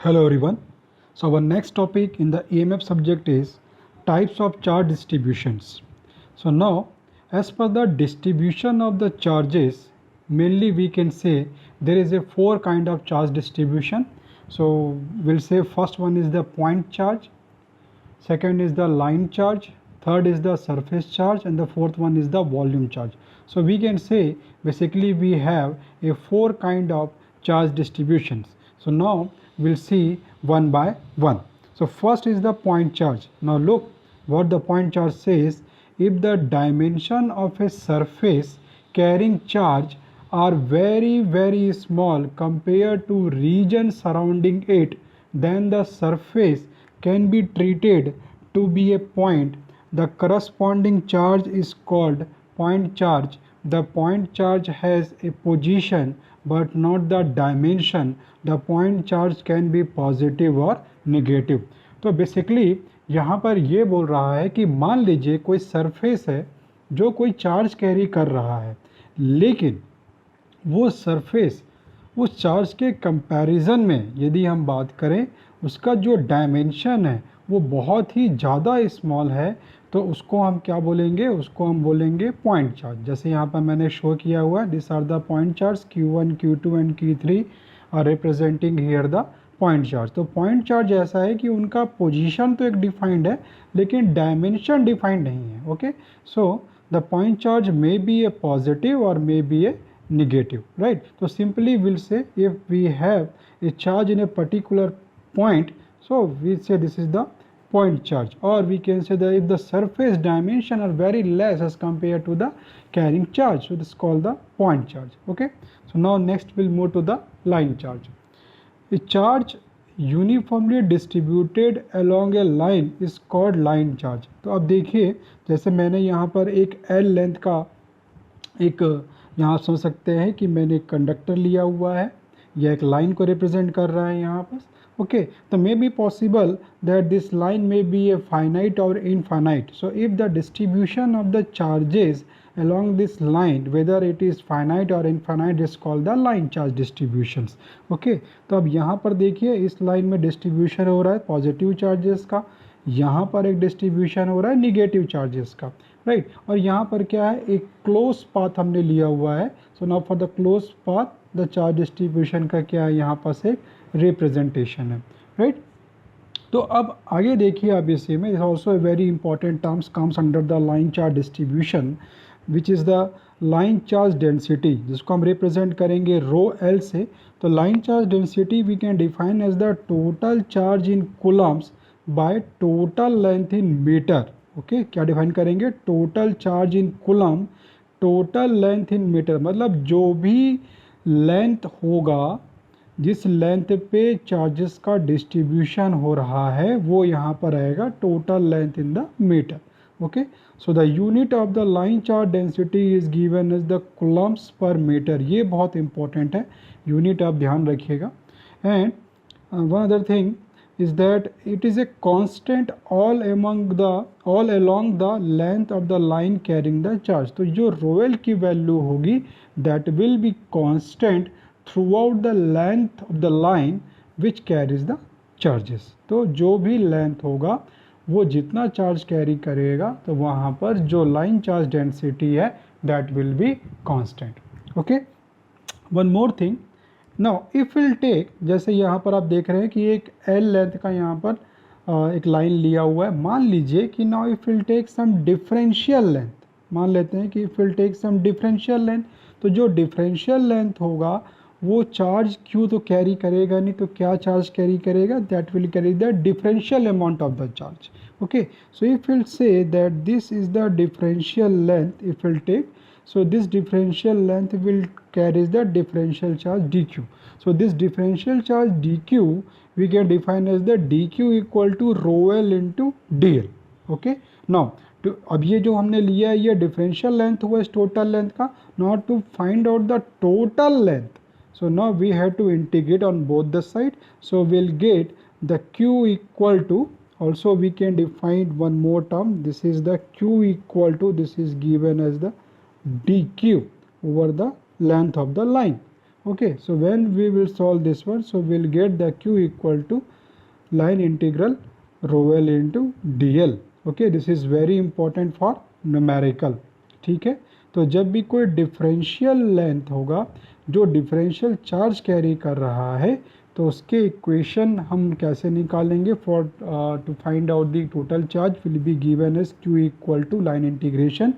Hello everyone. So our next topic in the EMF subject is types of charge distributions. So now as per the distribution of the charges, mainly we can say there is a four kind of charge distribution. So we'll say first one is the point charge, second is the line charge, third is the surface charge, and the fourth one is the volume charge. So we can say basically we have a four kind of charge distributions. So now we'll see one by one. So first is the point charge. Now look what the point charge says. If the dimension of a surface carrying charge are very small compared to region surrounding it, then the surface can be treated to be a point. The corresponding charge is called point charge. The point charge has a position but not the dimension. The point charge can be positive or negative. तो basically यहाँ पर ये बोल रहा है कि मान लीजिए कोई सरफेस है जो कोई चार्ज कैरी कर रहा है, लेकिन वो सरफेस उस चार्ज के कंपैरिजन में यदि हम बात करें उसका जो डायमेंशन है वो बहुत ही ज़्यादा स्मॉल है, तो उसको हम क्या बोलेंगे, उसको हम बोलेंगे पॉइंट चार्ज. जैसे यहाँ पर मैंने शो किया हुआ है, this are the point charge Q1, Q2 and Q3 are representing here the point charge. तो पॉइंट चार्ज ऐसा है कि उनका पोजीशन तो एक डिफाइंड है लेकिन डायमेंशन डिफाइंड नहीं है. Okay, so the point charge may be a positive और may be a negative, right? So simply we'll say if we have a charge in a particular point, so we say this is the point charge, or we can say that if the surface dimension are very less as compared to the carrying charge, so this is called the point charge. Okay, so now next we'll move to the line charge. A charge uniformly distributed along a line is called line charge. तो अब देखिए जैसे मैंने यहाँ पर एक L length का एक यहाँ समझ सकते हैं कि मैंने एक कंडक्टर लिया हुआ है, यह एक लाइन को रिप्रेजेंट कर रहा है यहाँ पर. ओके, तो मे be possible that this line may be a finite और infinite. So if the distribution of the charges along this line whether it is finite or infinite is called the line charge distributions. Okay, तो अब यहाँ पर देखिए इस line में distribution हो रहा है पॉजिटिव चार्जेस का, यहाँ पर एक डिस्ट्रीब्यूशन हो रहा है निगेटिव चार्जेस का, राइट. और यहाँ पर क्या है, एक क्लोज पाथ हमने लिया हुआ है. So now for the close path the charge distribution का क्या है, यहाँ पास एक रिप्रेजेंटेशन है, राइट. तो अब आगे देखिए, अब इसी में also a very important terms comes under the line charge distribution which is the line charge density, जिसको हम रिप्रेजेंट करेंगे रो एल से. तो line charge density we can define as the total charge in coulombs by total length in metre. Okay, क्या define करेंगे, total charge in coulomb total length in metre. मतलब जो भी लेंथ होगा, जिस लेंथ पे चार्जेस का डिस्ट्रीब्यूशन हो रहा है वो यहाँ पर आएगा total length in the metre. Okay, so the unit of the line charge density is given as the coulombs per metre. ये बहुत इंपॉर्टेंट है, यूनिट आप ध्यान रखिएगा. And one other thing is that it is a constant all along the length of the line carrying the charge. तो जो ρl की value होगी that will be constant throughout the length of the line which carries the charges. तो जो भी length होगा वो जितना चार्ज कैरी करेगा तो वहाँ पर जो लाइन चार्ज डेंसिटी है that will be constant. Okay, one more thing. Now if will take, जैसे यहाँ पर आप देख रहे हैं कि एक एल लेंथ का यहाँ पर एक लाइन लिया हुआ है. मान लीजिए कि now if will take some differential length, मान लेते हैं कि if will take some differential length, तो जो डिफरेंशियल लेंथ होगा वो चार्ज क्यू तो कैरी करेगा नहीं, तो क्या चार्ज कैरी करेगा, that will carry the differential amount of the charge. Okay, so if will say that this is the differential length, if will take, so this differential length will carries the differential charge dq. So this differential charge dq we can define as the dq equal to rho l into dl. Okay, now to अब ये जो हमने लिया है ये differential length हुआ इस total length का. Now to find out the total length, so now we have to integrate on both the side. So we'll get the q equal to, also we can define one more term, this is the q equal to, this is given as the dq over the length of the line. Okay, so when we will solve this one, so we'll get the q equal to line integral rho l into dl. Okay, this is very important for numerical. ठीक है, तो जब भी कोई differential length होगा जो differential charge carry कर रहा है, तो उसके इक्वेशन हम कैसे निकालेंगे? For to find out the total charge will be given as q equal to line integration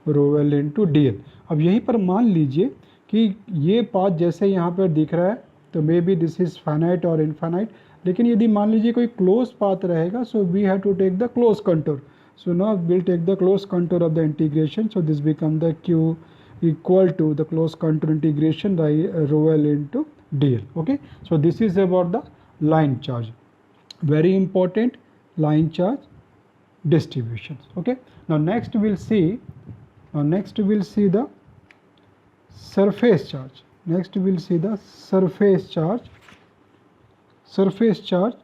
rho l into d l. अब यहीं पर मान लीजिए कि ये पाथ जैसे यहाँ पर दिख रहा है, तो may be this is finite और इनफाइनाइट, लेकिन यदि मान लीजिए कोई क्लोज पाथ रहेगा, so we have to take the close contour. So now we'll take the close contour of the integration. So this become the q equal to the close contour integration by rho l into dl. Okay. So this is about the line charge. Very important, line charge distributions. Okay. Now next we'll see. The surface charge. Next we'll see the surface charge. Surface charge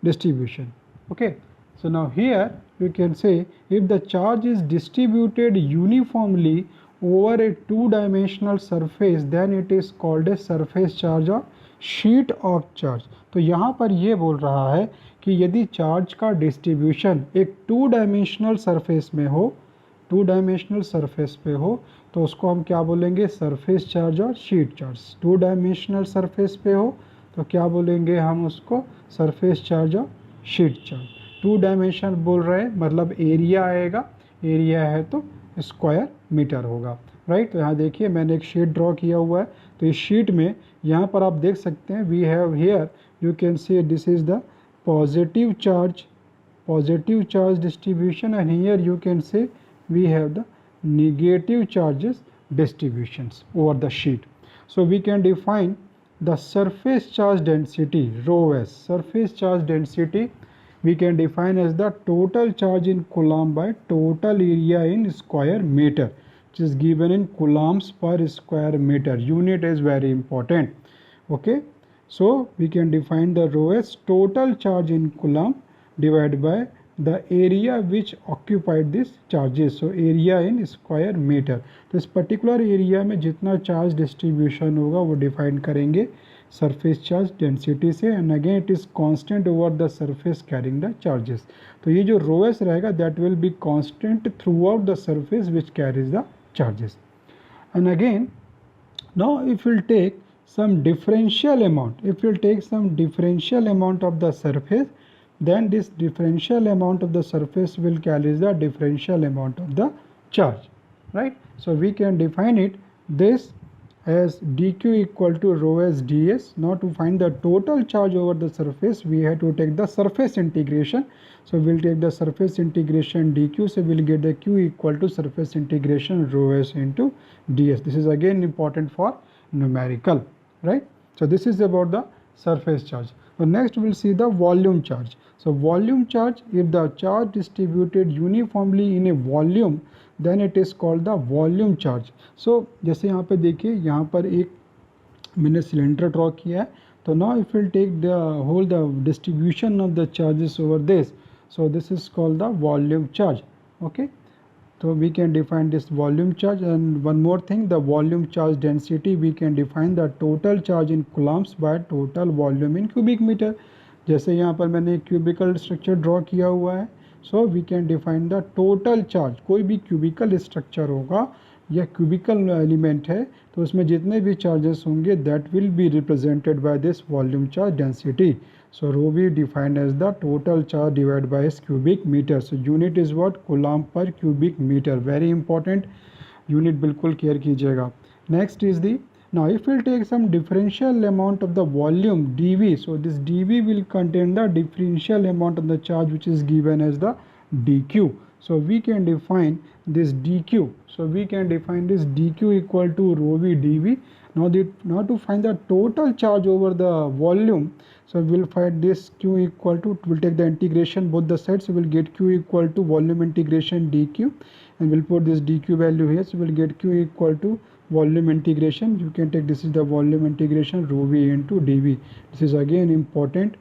distribution. Okay. So now here you can say if the charge is distributed uniformly over a two-dimensional surface, then it is called a surface charge or sheet of charge. तो यहाँ पर ये बोल रहा है कि यदि charge का डिस्ट्रीब्यूशन एक टू डायमेंशनल सरफेस में हो, टू डायमेंशनल सरफेस पे हो, तो उसको हम क्या बोलेंगे? सरफेस चार्ज और sheet charge. Two dimensional surface पे हो तो क्या बोलेंगे हम उसको? सरफेस चार्ज और शीट चार्ज. टू डायमेंशन बोल रहे हैं मतलब एरिया आएगा, एरिया है तो स्क्वायर मीटर होगा, राइट. तो यहाँ देखिए मैंने एक शीट ड्रॉ किया हुआ है, तो इस शीट में यहाँ पर आप देख सकते हैं we have here you can see this is the positive charge distribution and here you can say we have the negative charges distributions over the sheet. So we can define the surface charge density rho s. Surface charge density we can define as the total charge in coulomb by total area in square meter, which is given in coulombs per square meter. Unit is very important. Okay, so we can define the rho as total charge in coulomb divided by the area which occupied this charges. So area in square meter. तो इस particular area में जितना charge distribution होगा वो define करेंगे surface charge density से, and again it is constant over the surface carrying the charges. तो ये जो रो एस रहेगा that will be constant throughout the surface which carries the charges. And again now if will take some differential amount, if we'll take some differential amount of the surface, then this differential amount of the surface will carry the differential amount of the charge, right. So we can define it this as dq equal to rho s ds. Now to find the total charge over the surface we have to take the surface integration. So we'll take the surface integration dq, so we'll get the q equal to surface integration rho s into ds. This is again important for numerical, right. So this is about the surface charge. So next we'll see the volume charge. So volume charge, if the charge distributed uniformly in a volume then it is called the volume charge. So जैसे यहाँ पे देखिए यहाँ पर एक मैंने cylinder draw किया है, तो now if we'll take the whole the distribution of the charges over this, so this is called the volume charge. Okay, so we can define this volume charge. And one more thing, the volume charge density, we can define the total charge in coulombs by total volume in cubic meter. जैसे यहाँ पर मैंने एक cubicle structure draw किया हुआ है, so we can define the total charge. कोई भी क्यूबिकल स्ट्रक्चर होगा या क्यूबिकल एलिमेंट है तो उसमें जितने भी चार्जेस होंगे that will be represented by this volume charge density. So rho we defined as the total charge divided by its cubic meter. So unit is what? Coulomb per cubic meter. Very important unit, बिल्कुल care कीजिएगा. Next is the, now if we'll take some differential amount of the volume dV, so this dV will contain the differential amount of the charge which is given as the dq. So we can define this dq. So we can define this dq equal to rho v dV. Now to find the total charge over the volume, so we'll find this q equal to, we'll take the integration both the sides, so we'll get q equal to volume integration dq, and we'll put this dq value here, so we'll get q equal to volume integration, you can take this is the volume integration rho v into dv. This is again important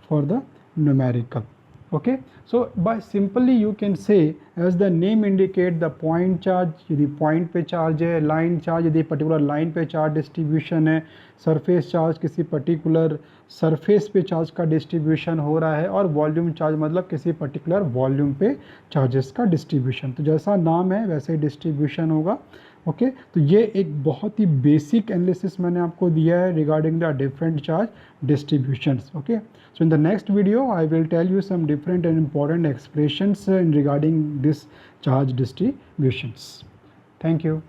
for the numerical. Okay, so by simply you can say as the name indicate the point charge, यदि point पे charge है, line charge यदि particular line पे charge distribution है, surface charge किसी particular surface पे charge का distribution हो रहा है, और volume charge मतलब किसी particular volume पे charges का distribution। तो जैसा नाम है वैसे distribution होगा। ओके तो ये एक बहुत ही बेसिक एनालिसिस मैंने आपको दिया है regarding the different charge distributions. Okay so in the next video I will tell you some different and important expressions in regarding this charge distributions. Thank you.